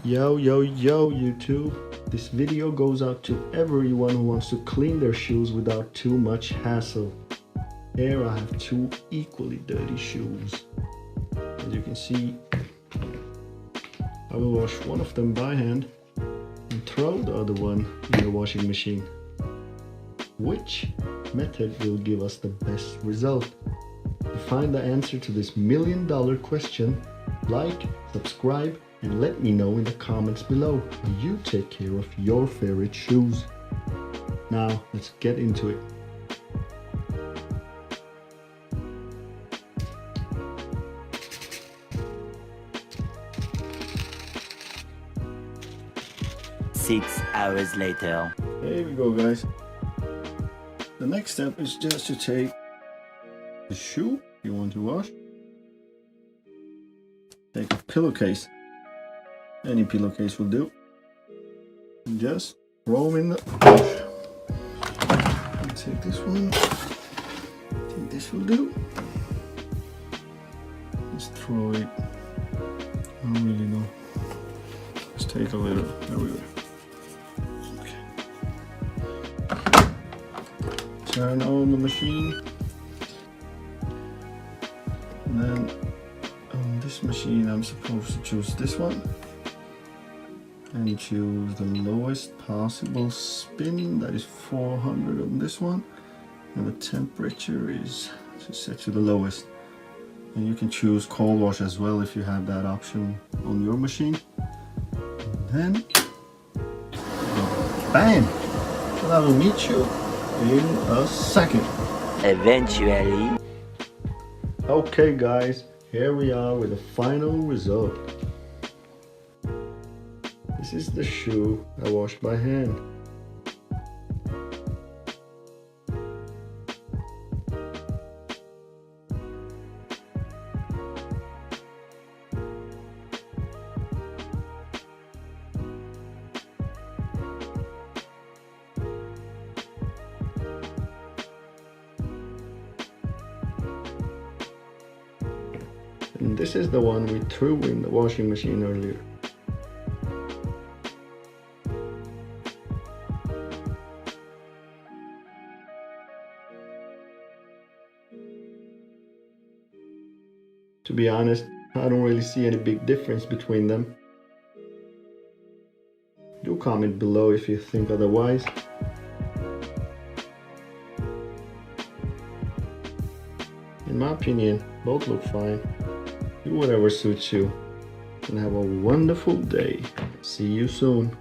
Yo YouTube, this video goes out to everyone who wants to clean their shoes without too much hassle. Here I have two equally dirty shoes. As you can see, I will wash one of them by hand and throw the other one in the washing machine. Which method will give us the best result? To find the answer to this $1,000,000 question, like, subscribe, and let me know in the comments below how you take care of your favorite shoes. Now let's get into it. Six hours later. Here we go, guys. The next step is just to take the shoe you want to wash. Take a pillowcase. Any pillowcase will do. And just throw them in the wash. Take this one. I think this will do. Just throw it. I don't really know. Just take a little. There we go. Okay. Turn on the machine. And then on this machine I'm supposed to choose this one. And choose the lowest possible spin, that is 400 on this one, and the temperature is set to the lowest. And you can choose cold wash as well if you have that option on your machine. And then bam! And I will meet you in a second. Eventually. Okay guys, here we are with the final result. This is the shoe I washed by hand. And this is the one we threw in the washing machine earlier. To be honest, I don't really see any big difference between them. Do comment below if you think otherwise. In my opinion, both look fine. Do whatever suits you, and have a wonderful day. See you soon.